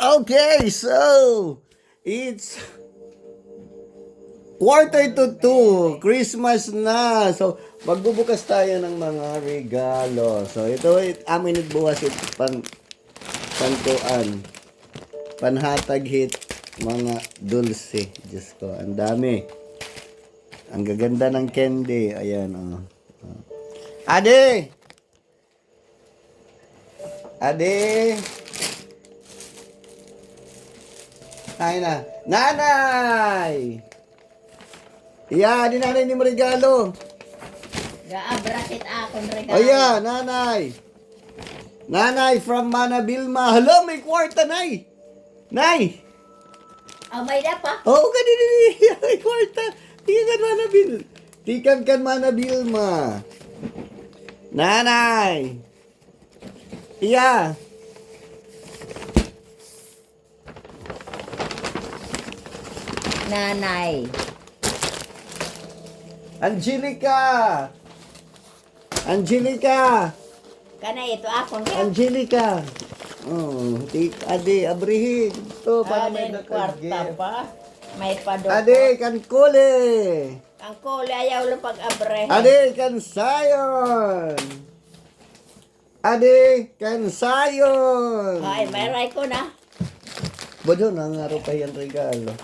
Okay, so it's quarter to 2, Christmas na. So, magbubukas tayo ng mga regalo. So, ito, amin buwas it pantuan. Panhatag hit mga dulce. Diyos ko, ang dami. Ang gaganda ng candy. Ayan, oh. Ade! Ade! Ay na. Nanay! Yeah, di nanay ni mo regalo. Gaabrakit akong regalo. Oh yeah, nanay. Nanay from Manabilma. Hello, may kwarta, nay. Nay. Oh, may da pa. Oh, ganun. May kwarta. Tikan Manabil. Tikan kan Manabilma. Nanay. Yeah. Nanay. Angelica. Angelica. Kana ito akong Angelica. Oh, ade abrihin. To para may kwarta nakagip. pa. May padok. Ade kan kule. Ang kuli ayaw lang pag-abre. Ade kan sayon. Ade kan sayon. Ay, may ray ko na. Bodo na nga ro pa yan regalo.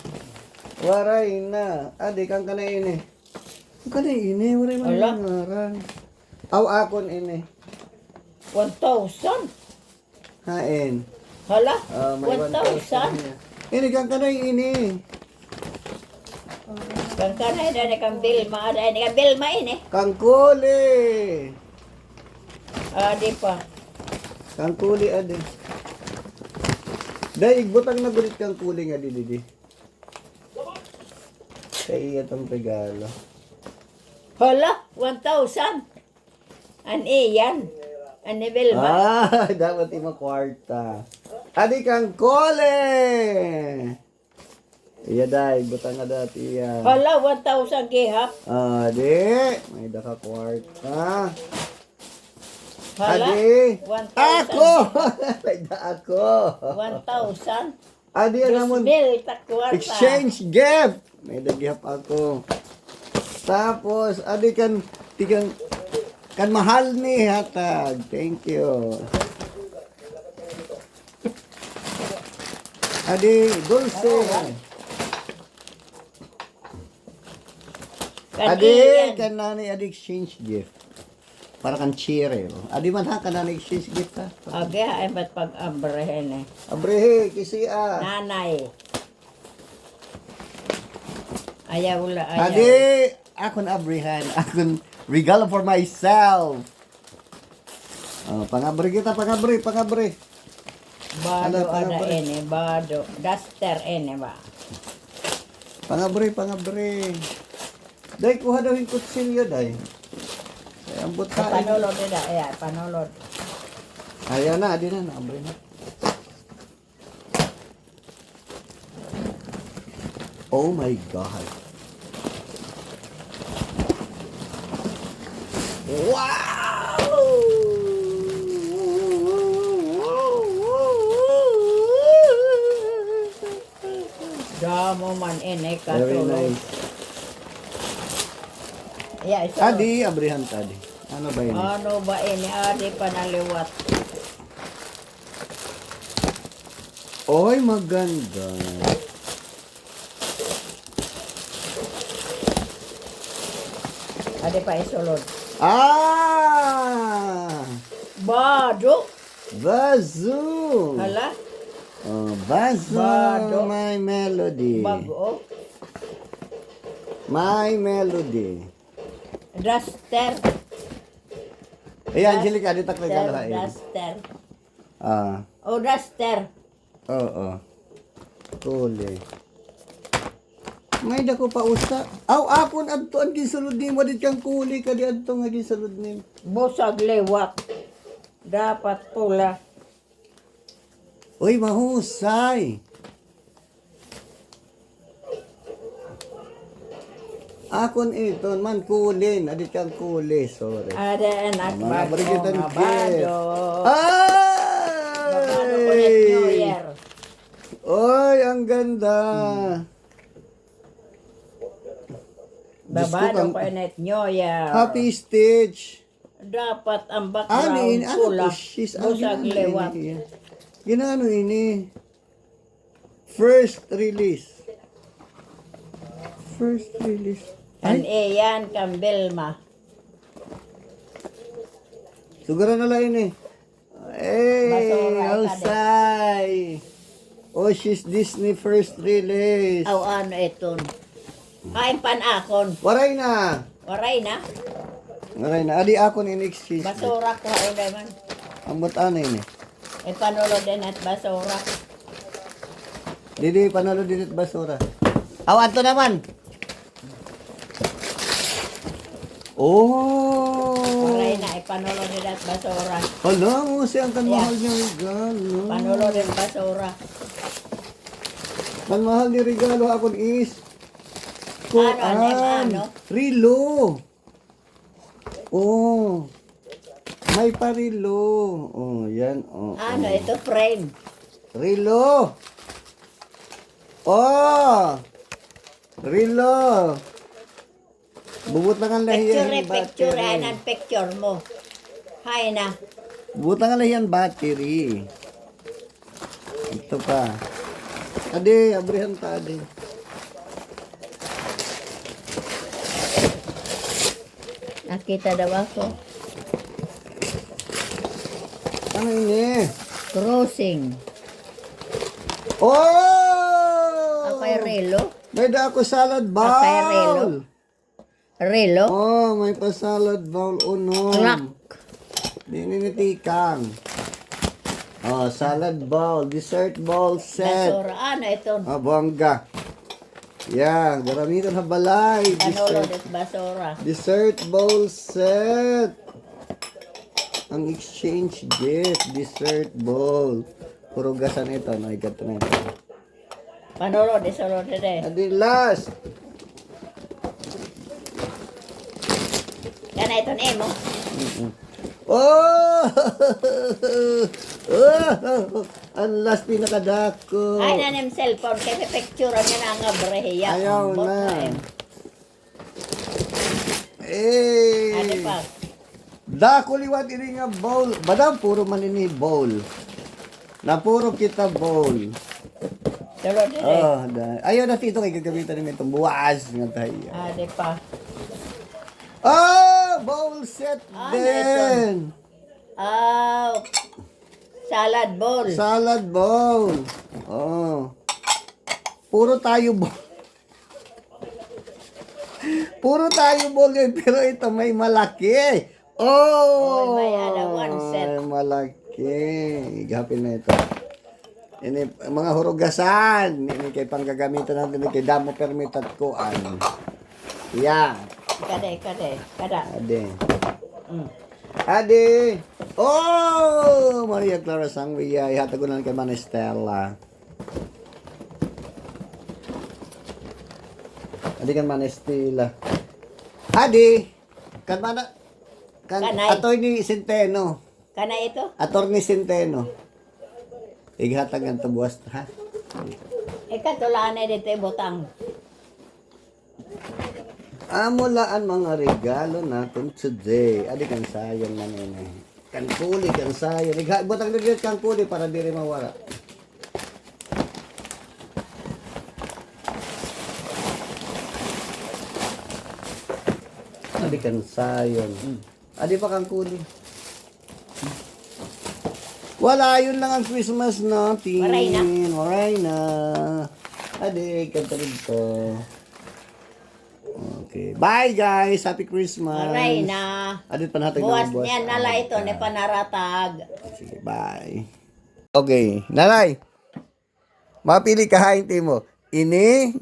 Waray na. Ade kan kana ini. Kana ini waray man Ala. ngaran. Aw akon ini. 1,000. Hain. Hala? May 1,000. niya. Ini kan kana ini. Kang kanay na kang Bilma. Ada ni kang Bilma ini. Kang kule. Di pa. Kang kuli ade. Dahil butang na gulit kang kuli nga di. Kaya itong regalo. Hala? 1,000. An iyan. An ni Bilma. Dapat ima kwarta. Adi kang kole. Iya dahil butang na dati yan. Hala, 1,000 gihap. Adi, may daka kwarta. Hala? Adi, 1,000. ako! May da ako. 1,000. Adi, ano mo? 2,000 takwarta. Exchange gift! May dagihap ako. Tapos, adi kan mahal ni hatag. Thank you. Adi, dulce. Adi, kan nani adi exchange gift. Para kan cheer. Adi man ha, kan nani exchange gift ha. Age, ay ba't pag-abrehin eh. Abrehe, kisi Nanay. Ayaw la, ayaw. Adi, akon abrehan. Akon regalo for myself. Oh, pangabri kita, pangabri. Bado Ano, ada pangabri? ini, bado. Duster ini ba? Pangabri. Day, kuha daw yung kutsilyo, day. Ay, ang buta. Panolod nila, ayan, panolod. Ayan na, adi na, naabri na. Oh my God. Damo man ini Very katulog. nice. Yeah, ito. Adi, abrihan tadi. Ano ba yun? Ano ba ini? Adi panaliwat. Oy, maganda. Adi pa isulod. Bado. Bazoo. Hala? Oh, Bazoo. Bado. My melody. Bago. My melody. Duster. Ay, Angelica, di tak regalo ha. Duster. Oh, Duster. Oo. Kuli. May dako pa usa. Aw, akon adto ang gisulod nimo dit kang kuli ka di adto nga gisulod nimo. Busag lewat. Dapat pula. Uy, mahusay. Akon ito man kulin, adit kang kuli, sorry. Ada anak Mga bago barigitan nga gift. bado. Ay! Babado ko net New Year. Oy, ang ganda. Diyos ko, Babado ko net nyo ya. Happy Stitch. Dapat ang Ano ini? background Ano pula. to? She's Busag lewat. Ginano ini? First release. First release. An iyan Kambelma. Siguro na lang ini. Hey, Basura, Alsay. Oh, she's Disney first release. Aw ano iton. Kain panakon. Waray na. Waray na. Waray na. Adi ako in exchange. Basura ko ulit man. Ang ano ini? E panulo din at basura. Didi, panalo dito at basura. Awan to naman. Oh. Waray na e panulo din at basura. Hala mo siya ang kanmahal niya regalo. Panulo din basura. Kanmahal ni regalo akon is. Ano? Rilo. Oh. May parilo. Oh, yan. Oh, Ano oh. ito frame. Rilo. Oh. Rilo. Bubut lang ang lahiyan. Picture ang picture mo. Hay na. Bubut lang ang lahiyan battery. Ito pa. Ade, abrihan ta ade. Nakita daw ako. Ano ini? Crossing. Oh! Apay relo. May da ako salad Apay relo. bowl. Relo. Oh, may pa salad bowl. Oh no. Clock. Dininitikang. Oh, salad bowl. Dessert bowl set. Basura. Ano ito? Ah, bongga. Yan, garamitan na balay. Panulo Dessert, din basura. dessert bowl set. Ang exchange gift. Dessert bowl. Puro gasan ito. Naigat na ito. Panulo din solo din. Adi last. Kana ito ni mo. Oh! Oh! Ang last pinakadako. Ay na nim cellphone kay picture niya na nga brehiya. Ayaw Ambot na. Ano Eh! pa? Dako liwat ini nga bowl. Badam puro man ini bowl. Na puro kita bowl. Solo din. Oh, ayaw na tito kay gagamitan ni itong buwas nga tayo. Ade pa. Oh! Bowl set Ah, din! Ah, salad bowl. Salad bowl. Oh. Puro tayo bowl. Puro tayo bowl yun, pero ito may malaki. Oh! May ada one set. May malaki. Igapin na ito. Ini mga hurugasan. Ini kay panggagamitan natin. Ini kay damo permitat ko. Ano. Yan. Kada. Ade. Mm. Ade! Oh! Maria Clara Sangria. Ihatag ko na kay Manay Stella. Ade kan Manay Stella. Ade! Kan mana? Kan Kanay. Attorney Centeno. Kana ito? Attorney Centeno. Ihatag ang tubuas ha? Ikatulaan na dito butang. Amulaan mga regalo natin today. Adi kan sayang man ini. Kan kuli kan sayang. Butang dito kan kuli para diri mawala. Adi kan sayang. Adi pa kang kuli. Wala, yun lang ang Christmas natin. Waray na. Waray na. Adi, kanta dito. Okay. Bye guys. Happy Christmas. Aray na. Adit panatag Buwas ng buwas. niya nala ito ni panaratag. Sige, bye. Okay. Nanay. Mapili ka hain mo. Ini,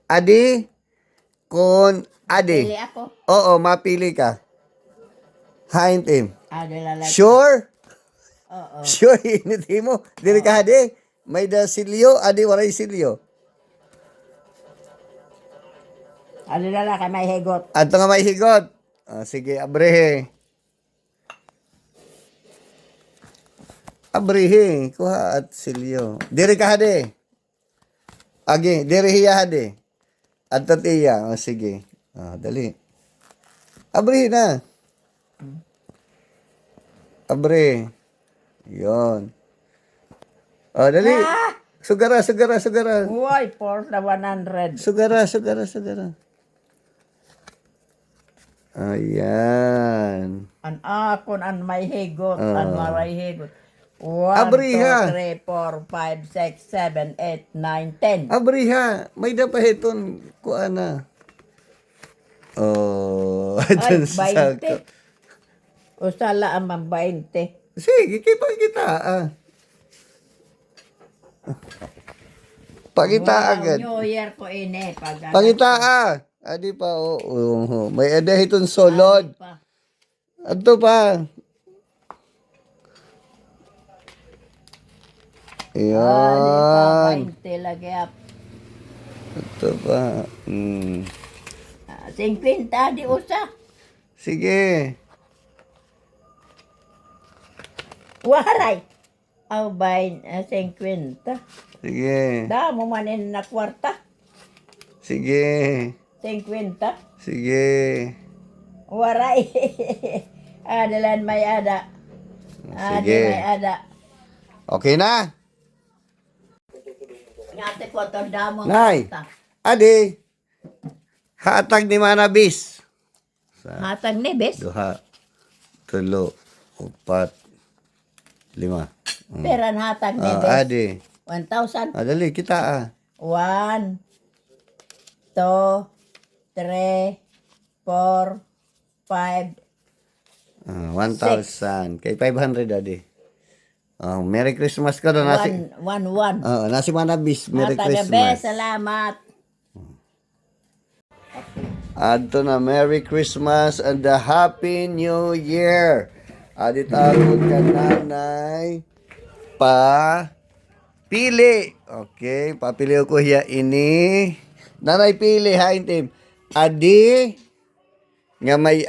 adi, kon, adi. Pili ako. Oo, mapili ka. Hain tim. Ade lalaki. Sure? Oo. Sure, initi mo. Dili ka adi. May da silyo, adi waray silyo. Ade lalaki may higot. Ato nga may higot. Sige, abre. Abrihi, kuha at silyo. Diri ka hade. Agi, diri hiya hade. At tatiya, o sige. Dali. Abrihi na. Abri. Yon. Dali. Sugara. Uy, for the 100. Sugara. Ayan. An akon an may higot, an maray higot. 1, Abriha. 2, 3, 4, 5, 6, 7, 8, 9, 10. Abriha. May dapahiton. Kuha na. Ay, Dun sa 20. Usala ang 20. Sige, kita. Pagita agad. New Year ko ini. Pagita Adi pa, may edahiton solod. Ato pa. Ayan. 20 lagi up. Ito pa. 50 di usa. Sige. Waray. Aw bay 50. Sige. Damo manin na kwarta. Sige. 50. Sige. Waray. Adalan may ada. Sige. May ada. Okay na? Ngate ko to damo Nay. kwarta. Adi. Hatag ni Manabis. Hatag ni bes. 2, 3, 4, 5. Peran hatag ni bes. Adi. 1,000. Dali, kita 1, 2, 3, 4, 5. 1,000. Kay 500 adi. Merry Christmas ka doon. 1. Nasi Manabis. Merry Hatag bes. Christmas. Salamat. Adto na Merry Christmas and a Happy New Year. Adi tagod ka nanay. Pili. Okay, papili ko hiya ini. Nanay pili ha intim. Adi nga may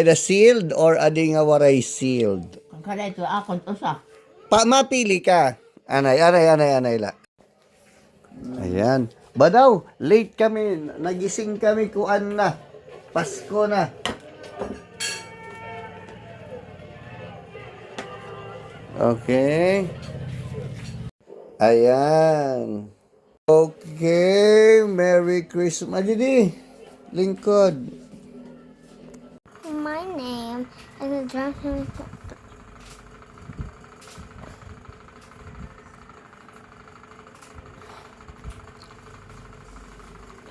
ada sealed or adi nga waray sealed. Ang kada ito akon usa. Mapili ka. Anay la. Ayan. Badaw, late kami. Nagising kami kuan na. Pasko na. Okay. Ayan. Okay. Merry Christmas. Didi. Lingkod. My name is Johnson.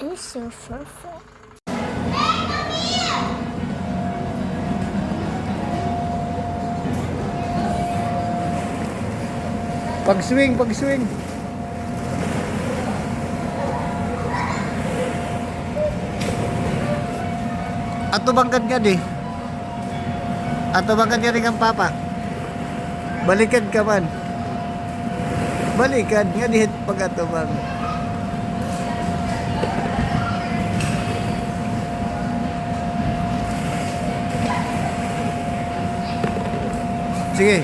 I'm so perfect. Pag-swing. Ato bangkad ka di. Ato bangkad ka rin ang papa. Balikad ka man. Balikad nga dihit pag ato bang. Sige.